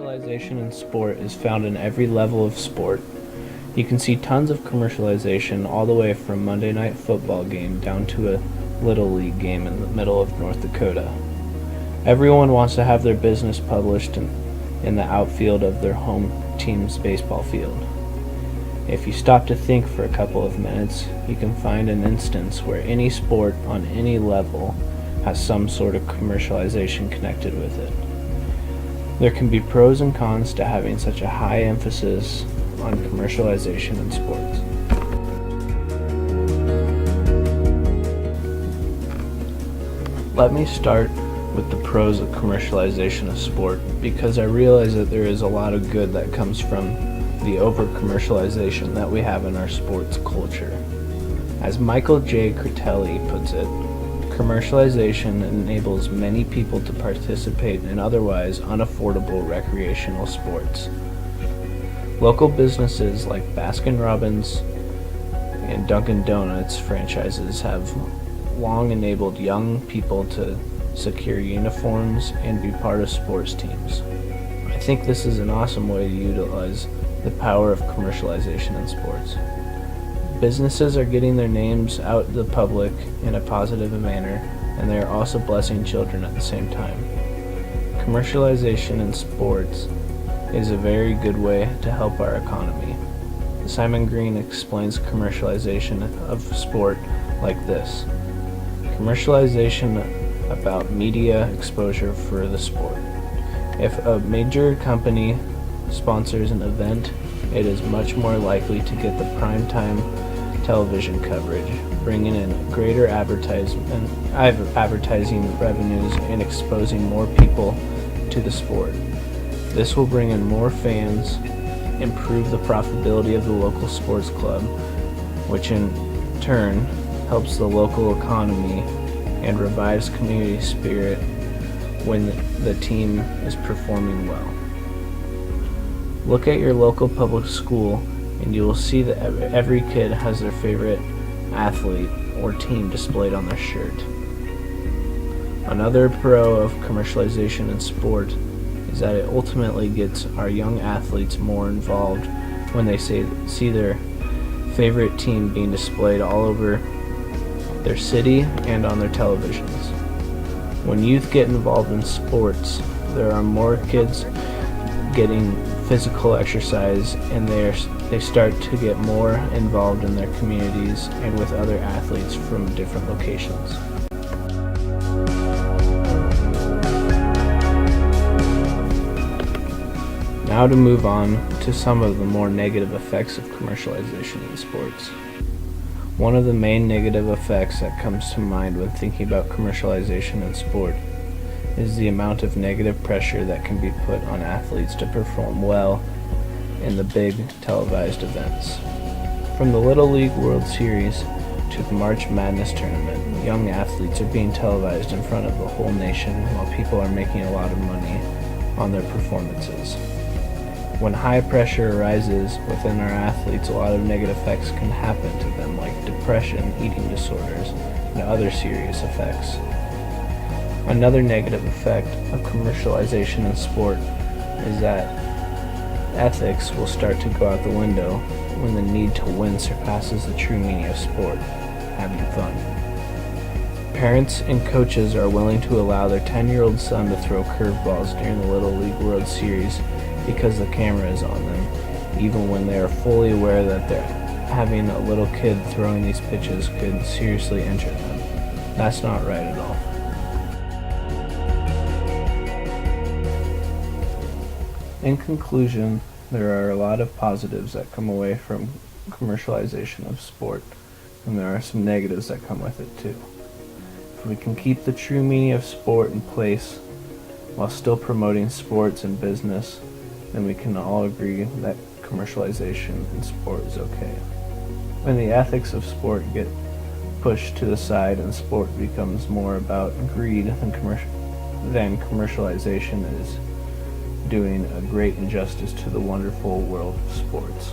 Commercialization in sport is found in every level of sport. You can see tons of commercialization all the way from Monday Night Football game down to a Little League game in the middle of North Dakota. Everyone wants to have their business published in the outfield of their home team's baseball field. If you stop to think for a couple of minutes, you can find an instance where any sport on any level has some sort of commercialization connected with it. There can be pros and cons to having such a high emphasis on commercialization in sports. Let me start with the pros of commercialization of sport, because I realize that there is a lot of good that comes from the over-commercialization that we have in our sports culture. As Michael J. Critelli puts it, commercialization enables many people to participate in otherwise unaffordable recreational sports. Local businesses like Baskin-Robbins and Dunkin' Donuts franchises have long enabled young people to secure uniforms and be part of sports teams. I think this is an awesome way to utilize the power of commercialization in sports. Businesses are getting their names out to the public in a positive manner, and they are also blessing children at the same time. Commercialization in sports is a very good way to help our economy. Simon Green explains commercialization of sport like this: commercialization about media exposure for the sport. If a major company sponsors an event, it is much more likely to get the primetime television coverage, bringing in greater advertising revenues and exposing more people to the sport. This will bring in more fans, improve the profitability of the local sports club, which in turn helps the local economy and revives community spirit when the team is performing well. Look at your local public school and you will see that every kid has their favorite athlete or team displayed on their shirt. Another pro of commercialization in sport is that it ultimately gets our young athletes more involved when they see their favorite team being displayed all over their city and on their televisions. When youth get involved in sports, there are more kids getting physical exercise, and they start to get more involved in their communities and with other athletes from different locations. Now to move on to some of the more negative effects of commercialization in sports. One of the main negative effects that comes to mind when thinking about commercialization in sport is the amount of negative pressure that can be put on athletes to perform well in the big televised events. From the Little League World Series to the March Madness tournament, young athletes are being televised in front of the whole nation while people are making a lot of money on their performances. When high pressure arises within our athletes, a lot of negative effects can happen to them, like depression, eating disorders, and other serious effects. Another negative effect of commercialization in sport is that ethics will start to go out the window when the need to win surpasses the true meaning of sport, having fun. Parents and coaches are willing to allow their 10-year-old son to throw curveballs during the Little League World Series because the camera is on them, even when they are fully aware that having a little kid throwing these pitches could seriously injure them. That's not right at all. In conclusion, there are a lot of positives that come away from commercialization of sport, and there are some negatives that come with it too. If we can keep the true meaning of sport in place while still promoting sports and business, then we can all agree that commercialization in sport is okay. When the ethics of sport get pushed to the side and sport becomes more about greed than commercialization is doing a great injustice to the wonderful world of sports.